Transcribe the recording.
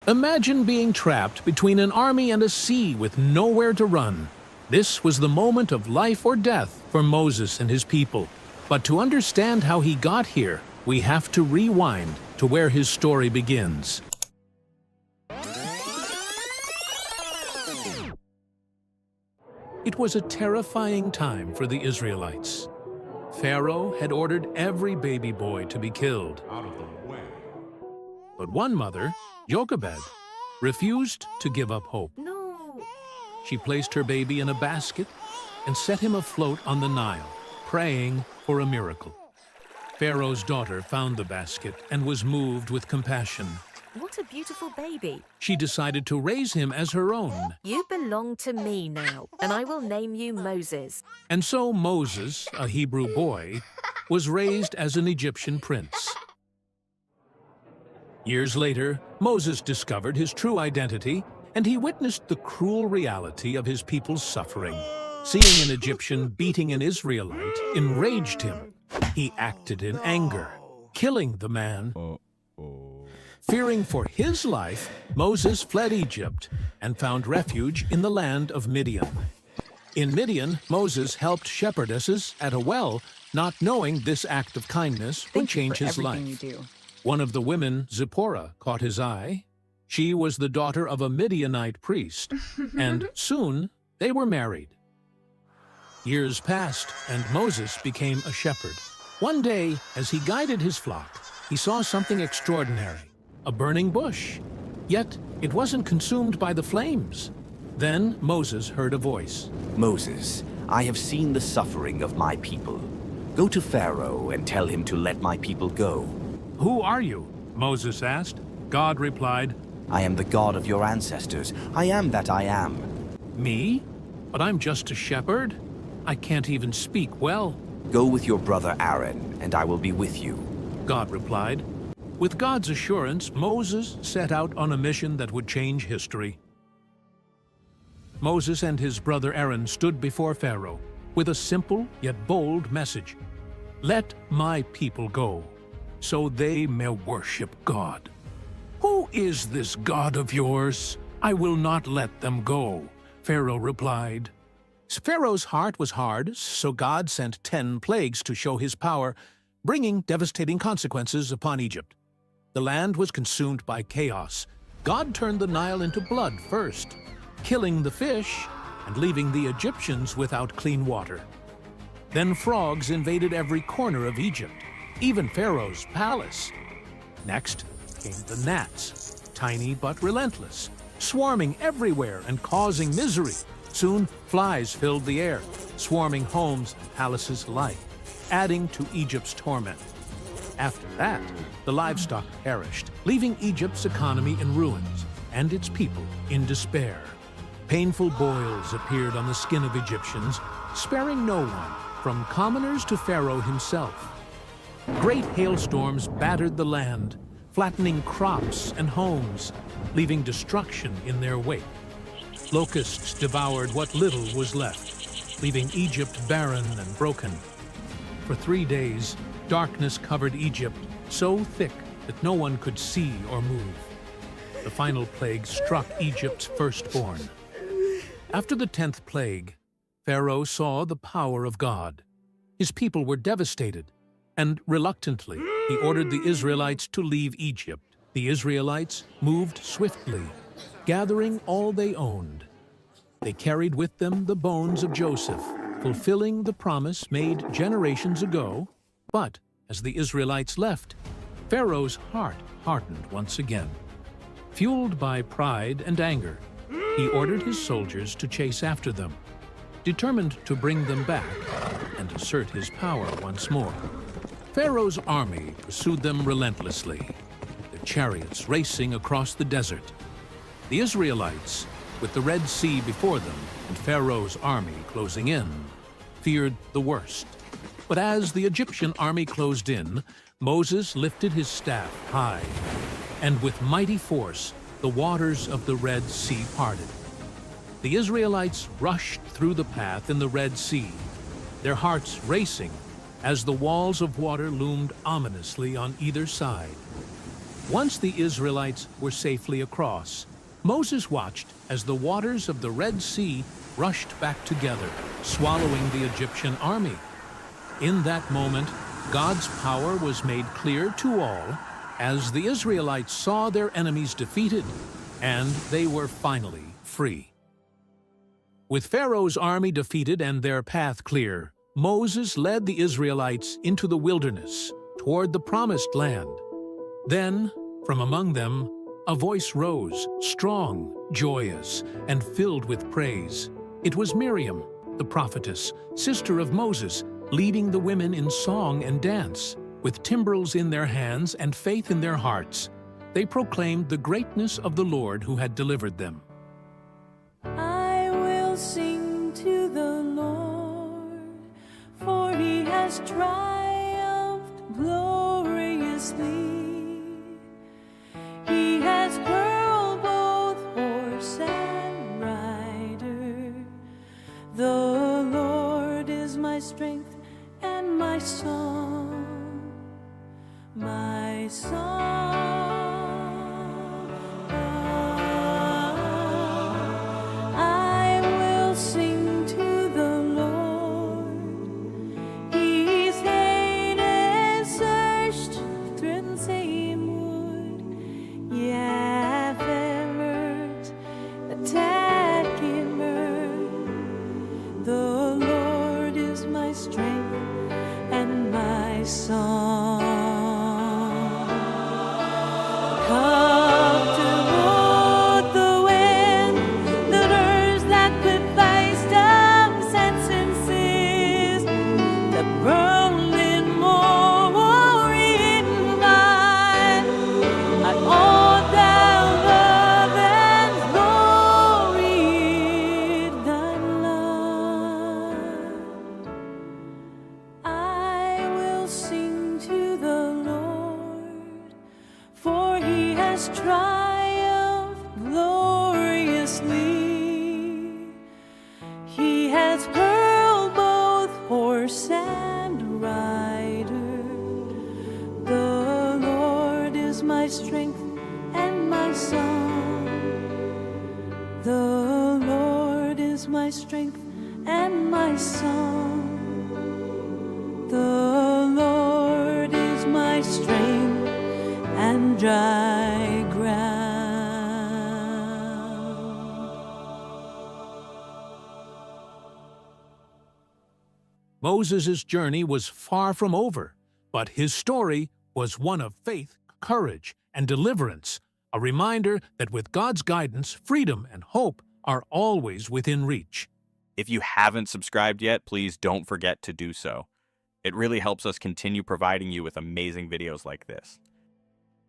Imagine being trapped between an army and a sea with nowhere to run. This was the moment of life or death for Moses and his people. But to understand how he got here, we have to rewind to where his story begins. It was a terrifying time for the Israelites. Pharaoh had ordered every baby boy to be killed. But one mother, Jochebed, refused to give up hope. No. She placed her baby in a basket and set him afloat on the Nile, praying for a miracle. Pharaoh's daughter found the basket and was moved with compassion. What a beautiful baby. She decided to raise him as her own. You belong to me now, and I will name you Moses. And so Moses, a Hebrew boy, was raised as an Egyptian prince. Years later, Moses discovered his true identity, and he witnessed the cruel reality of his people's suffering. Seeing an Egyptian beating an Israelite enraged him. He acted in anger, killing the man. Fearing for his life, Moses fled Egypt and found refuge in the land of Midian. In Midian, Moses helped shepherdesses at a well, not knowing this act of kindness would change his life. One of the women, Zipporah, caught his eye. She was the daughter of a Midianite priest, and soon they were married. Years passed, and Moses became a shepherd. One day, as he guided his flock, he saw something extraordinary, a burning bush. Yet it wasn't consumed by the flames. Then Moses heard a voice. Moses, I have seen the suffering of my people. Go to Pharaoh and tell him to let my people go. Who are you? Moses asked. God replied, I am the God of your ancestors. I am that I am. Me? But I'm just a shepherd. I can't even speak well. Go with your brother Aaron, and I will be with you. God replied. With God's assurance, Moses set out on a mission that would change history. Moses and his brother Aaron stood before Pharaoh with a simple yet bold message. Let my people go, so they may worship God. Who is this God of yours? I will not let them go, Pharaoh replied. Pharaoh's heart was hard, so God sent 10 plagues to show his power, bringing devastating consequences upon Egypt. The land was consumed by chaos. God turned the Nile into blood first, killing the fish and leaving the Egyptians without clean water. Then frogs invaded every corner of Egypt, even Pharaoh's palace. Next came the gnats, tiny but relentless, swarming everywhere and causing misery. Soon, flies filled the air, swarming homes and palaces alike, adding to Egypt's torment. After that, the livestock perished, leaving Egypt's economy in ruins and its people in despair. Painful boils appeared on the skin of Egyptians, sparing no one, from commoners to Pharaoh himself. Great hailstorms battered the land, flattening crops and homes, leaving destruction in their wake. Locusts devoured what little was left, leaving Egypt barren and broken. For 3 days, darkness covered Egypt, so thick that no one could see or move. The final plague struck Egypt's firstborn. After the 10th plague, Pharaoh saw the power of God. His people were devastated, and reluctantly, he ordered the Israelites to leave Egypt. The Israelites moved swiftly, gathering all they owned. They carried with them the bones of Joseph, fulfilling the promise made generations ago. But as the Israelites left, Pharaoh's heart hardened once again. Fueled by pride and anger, he ordered his soldiers to chase after them, determined to bring them back and assert his power once more. Pharaoh's army pursued them relentlessly, their chariots racing across the desert. The Israelites, with the Red Sea before them and Pharaoh's army closing in, feared the worst. But as the Egyptian army closed in, Moses lifted his staff high, and with mighty force, the waters of the Red Sea parted. The Israelites rushed through the path in the Red Sea, their hearts racing as the walls of water loomed ominously on either side. Once the Israelites were safely across, Moses watched as the waters of the Red Sea rushed back together, swallowing the Egyptian army. In that moment, God's power was made clear to all as the Israelites saw their enemies defeated, and they were finally free. With Pharaoh's army defeated and their path clear, Moses led the Israelites into the wilderness toward the Promised Land. Then, from among them, a voice rose, strong, joyous, and filled with praise. It was Miriam, the prophetess, sister of Moses, leading the women in song and dance. With timbrels in their hands and faith in their hearts, they proclaimed the greatness of the Lord who had delivered them. I will sing to the Lord, for he has triumphed gloriously. He has hurled both horse and rider. The Lord is my strength and my song, my song. I will sing to the Lord. He's hated, searched, through the same wood. Yeah, Pharaoh's attack him. The Lord is my strength and my song. Come to both the wind, the birds that could face dumb sentences, the rolling more in mine. I all down love and glory thy love. I will sing to the Lord, for he has triumphed gloriously. He has hurled both horse and rider. The Lord is my strength and my song. The Lord is my strength and my song. The Lord is my strength and dry ground. Moses' journey was far from over, but his story was one of faith, courage, and deliverance, a reminder that with God's guidance, freedom and hope are always within reach. If you haven't subscribed yet, please don't forget to do so. It really helps us continue providing you with amazing videos like this.